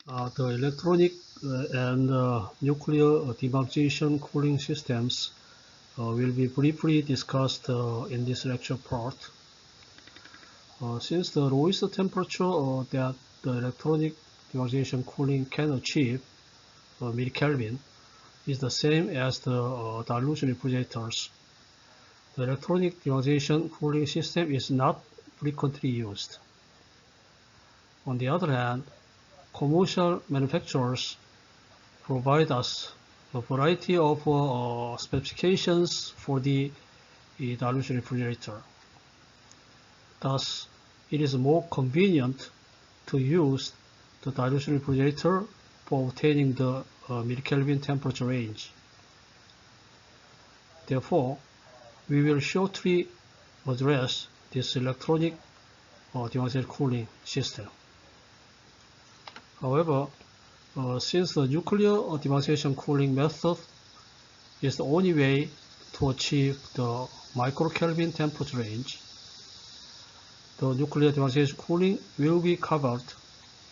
The electronic and nuclear demarcation cooling systems will be briefly discussed in this lecture part. Since the lowest temperature that the electronic demarcation cooling can achieve, millikelvin, is the same as the dilution refrigerators, the electronic demarcation cooling system is not frequently used. On the other hand, commercial manufacturers provide us a variety of specifications for the dilution refrigerator. Thus, it is more convenient to use the dilution refrigerator for obtaining the millikelvin temperature range. Therefore, we will shortly address this electronic demarcation cooling system. However, since the nuclear demarcation cooling method is the only way to achieve the microkelvin temperature range, the nuclear demarcation cooling will be covered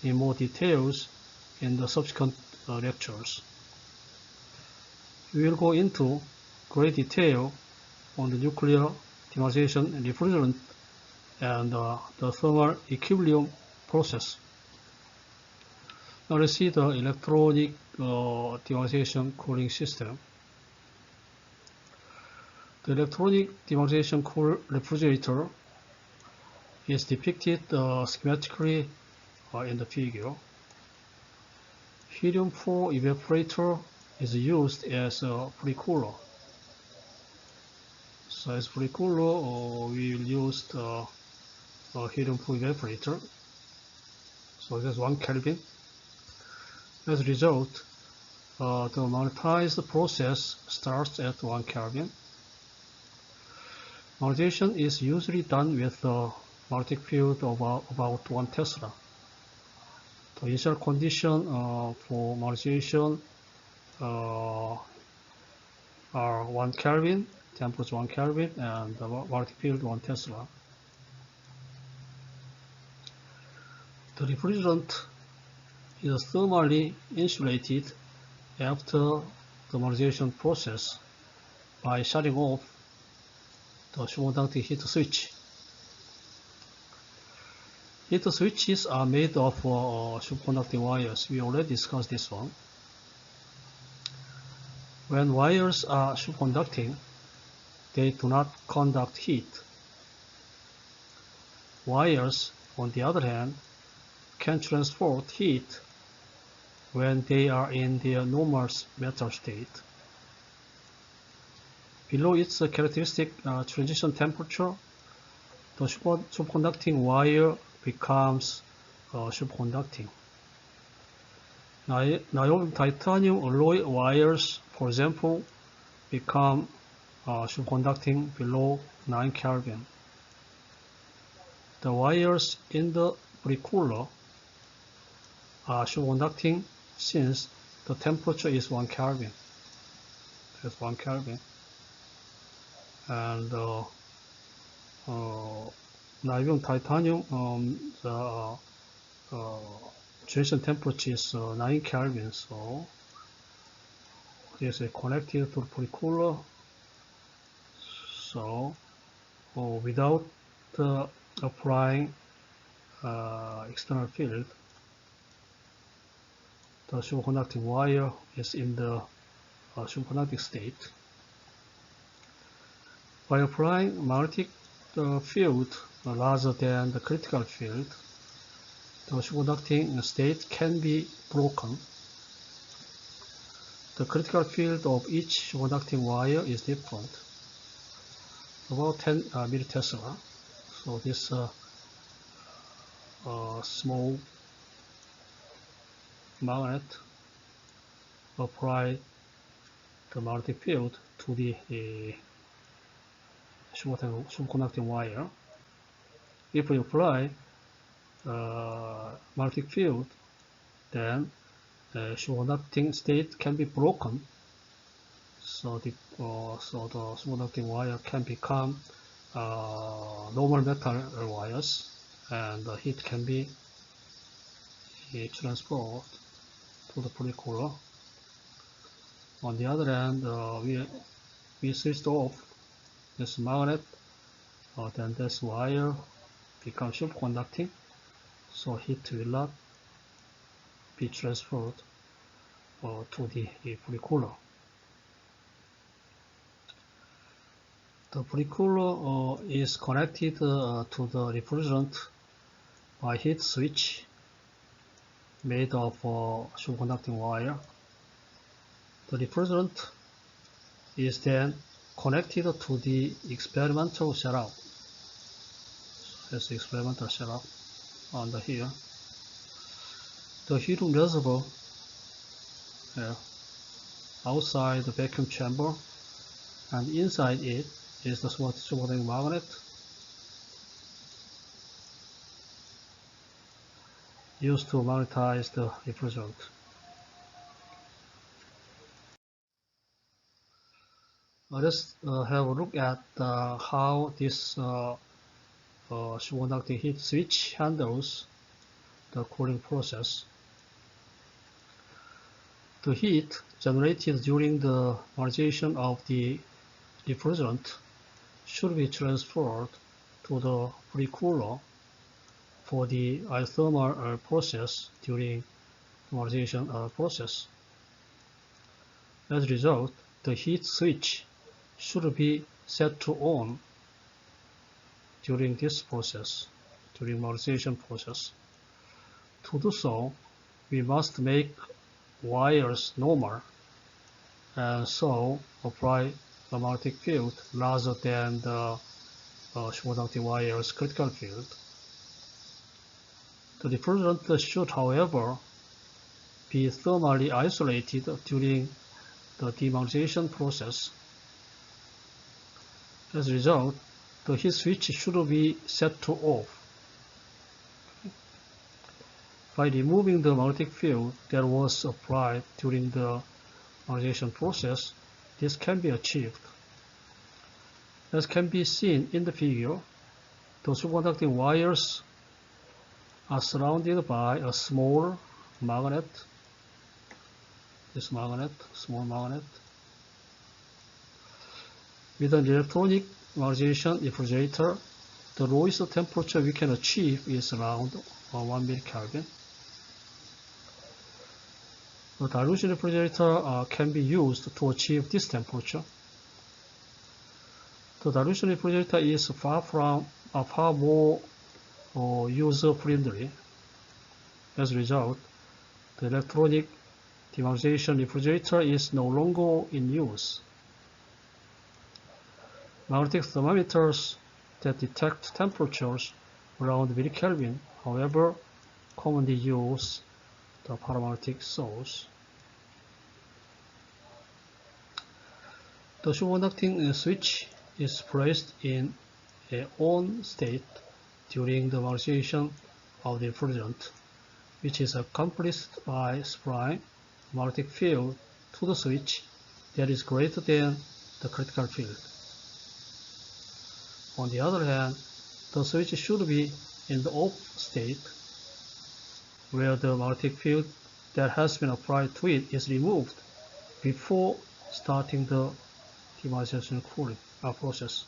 in more details in the subsequent lectures. We will go into great detail on the nuclear demarcation refrigerant and the thermal equilibrium process. Now let's see the electronic demarcation cooling system. The electronic demarcation cool refrigerator is depicted schematically in the figure. Helium-4 evaporator is used as a pre-cooler. So as pre-cooler, we will use the helium-4 evaporator. So that's 1 Kelvin. As a result, the magnetized process starts at 1 Kelvin. Magnetization is usually done with a magnetic field of about 1 Tesla. The initial condition for magnetization are 1 Kelvin, temperature 1 Kelvin, and the magnetic field 1 Tesla. The refrigerant is thermally insulated after the magnetization process by shutting off the superconducting heat switch. Heat switches are made of superconducting wires. We already discussed this one. When wires are superconducting, they do not conduct heat. Wires, on the other hand, can transport heat when they are in their normal metal state. Below its characteristic transition temperature, the superconducting wire becomes superconducting. Niobium titanium alloy wires, for example, become superconducting below 9 Kelvin. The wires in the pre-cooler are superconducting since the temperature is 1 Kelvin. That's 1 Kelvin. And niobium titanium, the transition temperature is 9 Kelvin, so this is connected to the pre-cooler. So without applying external field, the superconducting wire is in the superconducting state. By applying magnetic field larger than the critical field, the superconducting state can be broken. The critical field of each superconducting wire is different, about 10 millitesla. So this small magnet apply the magnetic field to the superconducting wire. If we apply magnetic field, then the superconducting state can be broken. So the superconducting wire can become normal metal wires, and the heat can be transferred to the pre-cooler. On the other hand, we switched off this magnet, then this wire becomes superconducting, so heat will not be transferred to the pre-cooler. The pre-cooler is connected to the refrigerant by heat switch made of superconducting wire. The refrigerant is then connected to the experimental setup. That's the experimental setup under here. The helium reservoir outside the vacuum chamber, and inside it is the superconducting magnet used to magnetize the refrigerant. Let's have a look at how this superconducting heat switch handles the cooling process. The heat generated during the magnetization of the refrigerant should be transferred to the pre-cooler for the isothermal process during the magnetization process. As a result, the heat switch should be set to on during this process, during magnetization process. To do so, we must make wires normal and so apply the magnetic field rather than the superconducting wire's critical field. The refrigerant should, however, be thermally isolated during the demagnetization process. As a result, the heat switch should be set to off. By removing the magnetic field that was applied during the magnetization process, this can be achieved. As can be seen in the figure, the superconducting wires are surrounded by a small magnet, this magnet, small magnet. With an electronic magnetization refrigerator, the lowest temperature we can achieve is around 1 millikelvin. The dilution refrigerator can be used to achieve this temperature. The dilution refrigerator is far more user-friendly. As a result, the electronic demagnetization refrigerator is no longer in use. Magnetic thermometers that detect temperatures around millikelvin, however, commonly use the paramagnetic source. The superconducting switch is placed in an on state during the magnetization of the refrigerant, which is accomplished by supplying a magnetic field to the switch that is greater than the critical field. On the other hand, the switch should be in the off state, where the magnetic field that has been applied to it is removed before starting the demagnetization cooling process.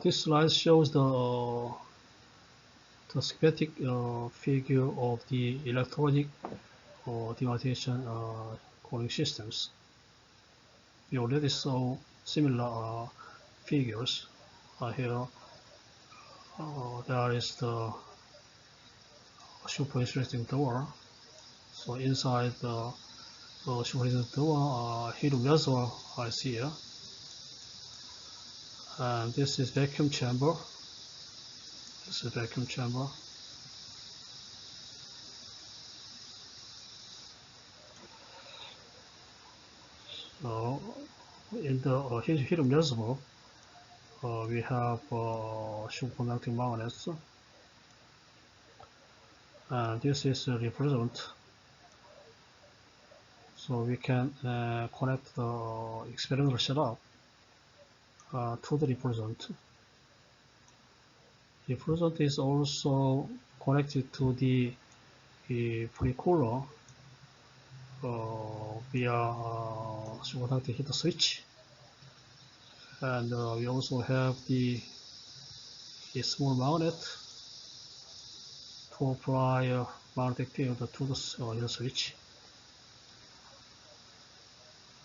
This slide shows the schematic figure of the electronic demagnetization cooling systems. We already saw similar figures here. There is the super insulating door. So inside the super insulating door, helium reservoir is here. And this is vacuum chamber. This is vacuum chamber. So in the helium reservoir, we have superconducting magnets, and this is a refrigerant. So we can connect the experimental setup to the refrigerant. Refrigerant is also connected to the pre-cooler via superconducting heat switch, and we also have a small magnet to apply magnetic field to the heat switch.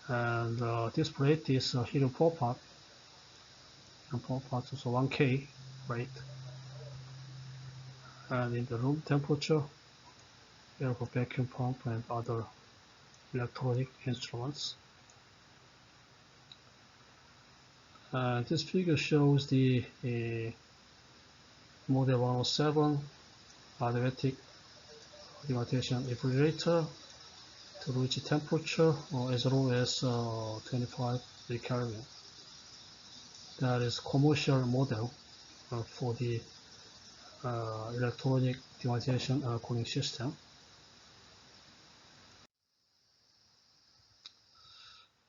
And this plate is helium propart. Helium propart is 1K plate. And in the room temperature, we have a vacuum pump and other electronic instruments. This figure shows the Model 107 automatic demarcation refrigerator to reach temperature as low as 25 degrees Kelvin. That is commercial model for the electronic demarcation cooling system.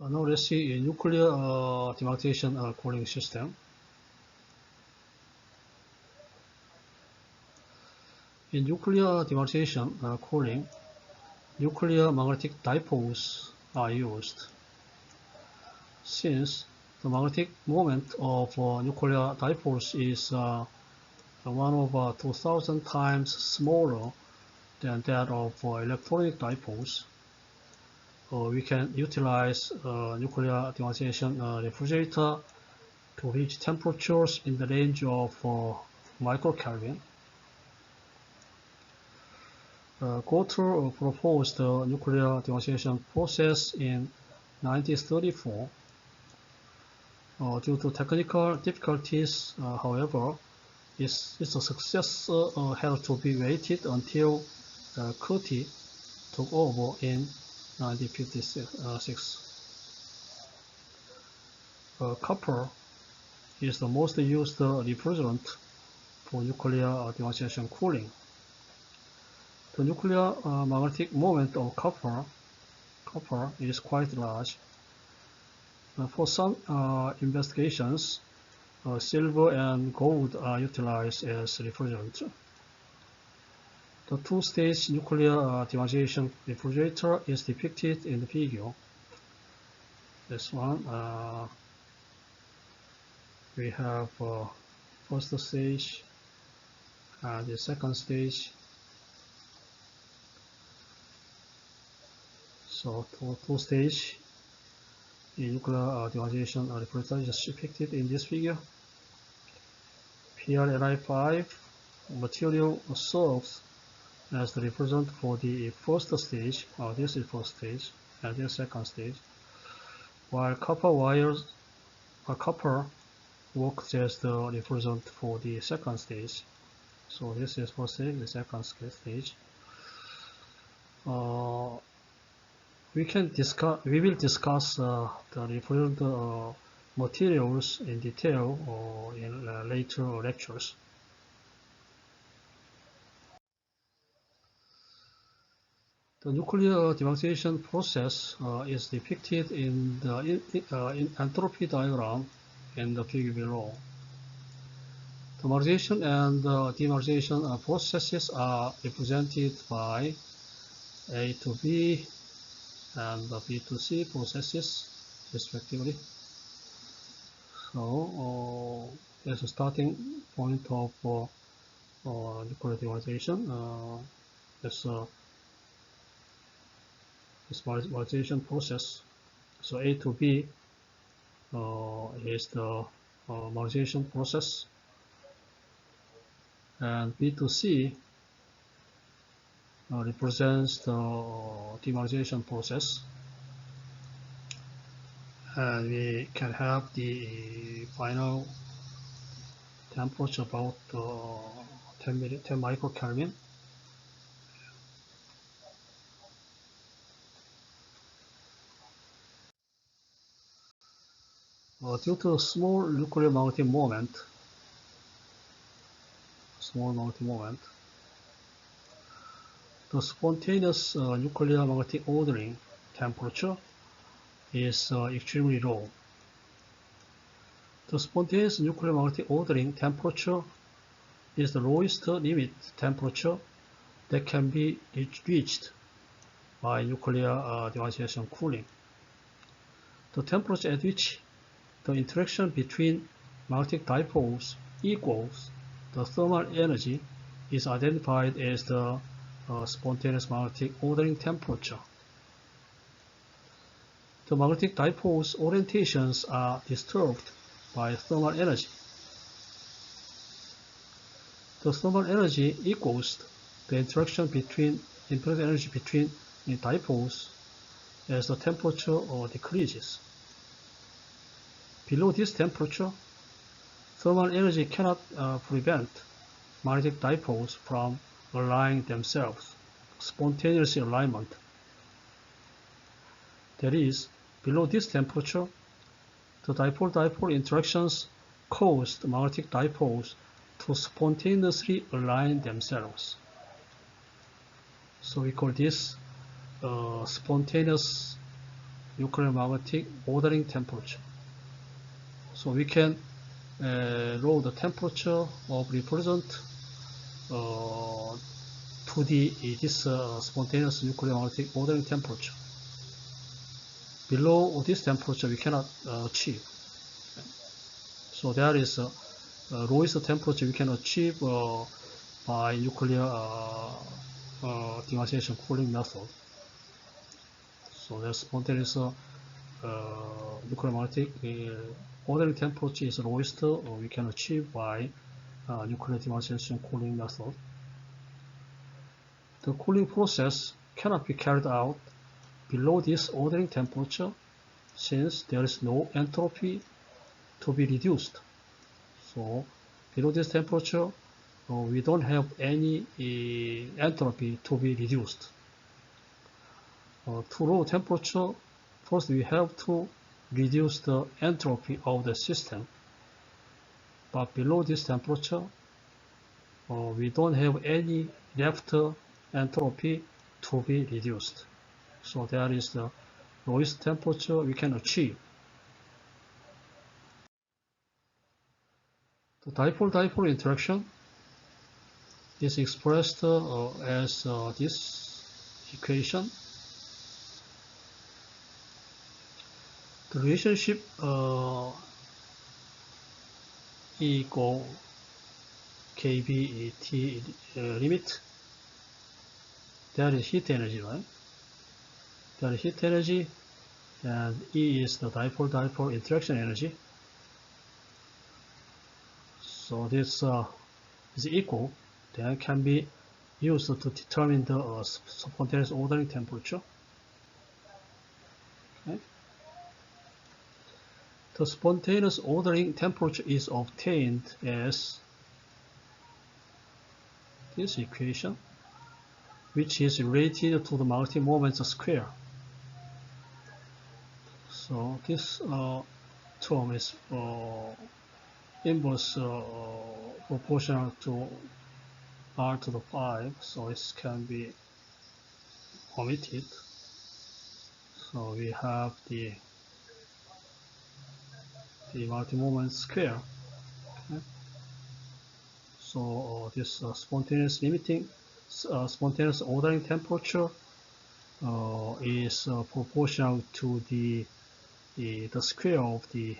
Now let's see a nuclear demarcation cooling system. In nuclear demarcation cooling, nuclear magnetic dipoles are used. Since the magnetic moment of nuclear dipoles is 1/2000 times smaller than that of electronic dipoles, we can utilize nuclear demarcation refrigerator to reach temperatures in the range of microkelvin. Gotter proposed the nuclear demarcation process in 1934. Due to technical difficulties, however, its success had to be waited until Curti took over in 1956. Copper is the most used refrigerant for nuclear demarcation cooling. The nuclear magnetic moment of copper is quite large. For some investigations, silver and gold are utilized as refrigerant. The two-stage nuclear demarcation refrigerator is depicted in the figure. This one, we have first stage and the second stage. So two-stage nuclear demarcation refrigerator is depicted in this figure. PrNi5 material serves as the refrigerant for the first stage. This is first stage, and this second stage. While copper works as the refrigerant for the second stage. So this is first stage, the second stage. We will discuss the refrigerant materials in detail in later lectures. The nuclear demarcation process is depicted in the entropy diagram in the figure below. The magnetization and demagnetization processes are represented by A to B and B to C processes, respectively. So, as a starting point of nuclear demarcation, this magnetization process. So A to B is the magnetization process, and B to C represents the demagnetization process, and we can have the final temperature about 10 microkelvin. Due to small nuclear magnetic moment, the spontaneous nuclear magnetic ordering temperature is extremely low. The spontaneous nuclear magnetic ordering temperature is the lowest limit temperature that can be reached by nuclear deionization cooling. The temperature at which the interaction between magnetic dipoles equals the thermal energy is identified as the spontaneous magnetic ordering temperature. The magnetic dipoles' orientations are disturbed by thermal energy. The thermal energy equals the interaction energy between dipoles as the temperature decreases. Below this temperature, thermal energy cannot prevent magnetic dipoles from aligning themselves, spontaneous alignment. That is, below this temperature, the dipole-dipole interactions cause the magnetic dipoles to spontaneously align themselves. So we call this spontaneous nuclear magnetic ordering temperature. So we can roll the temperature of represent to this spontaneous nuclear magnetic ordering temperature. Below this temperature we cannot achieve. So that is lowest temperature we can achieve by nuclear deionization cooling method. So the spontaneous nuclear magnetic ordering temperature is lowest we can achieve by nuclear deionization cooling method. The cooling process cannot be carried out below this ordering temperature since there is no entropy to be reduced. So below this temperature we don't have any entropy to be reduced. To low temperature, first we have to reduce the entropy of the system. But below this temperature, we don't have any left entropy to be reduced. So that is the lowest temperature we can achieve. The dipole-dipole interaction is expressed as this equation. The relationship E equal KB T limit, that is heat energy, right? That is heat energy, and E is the dipole-dipole interaction energy. So this is equal, then can be used to determine the spontaneous ordering temperature. Okay. The spontaneous ordering temperature is obtained as this equation, which is related to the magnetic moment square. So this term is inverse proportional to r to the 5, so it can be omitted. So we have the magnetic moment square. Okay. So this spontaneous ordering temperature is proportional to the square of the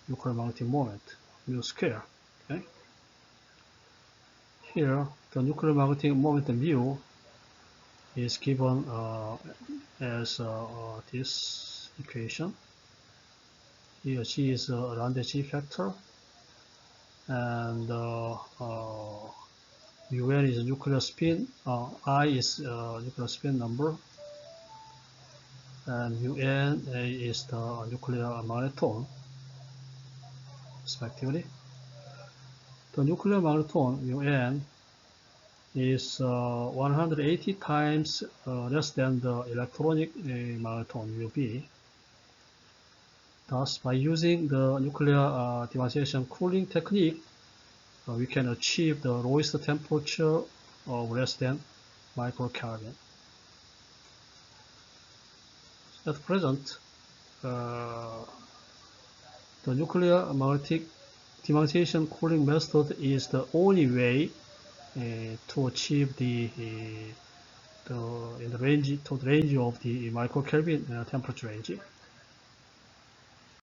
nuclear magnetic moment, mu square. Okay. Here, the nuclear magnetic moment mu is given as this equation. Here G is a Landé-G factor, and UN is nuclear spin, I is nuclear spin number, and UN is the nuclear magneton, respectively. The nuclear magneton, UN, is 180 times less than the electronic magneton, UB. Thus, by using the nuclear deionization cooling technique, we can achieve the lowest temperature of less than microkelvin. At present, the nuclear magnetic demonstration cooling method is the only way to achieve the in the range of the microkelvin temperature range.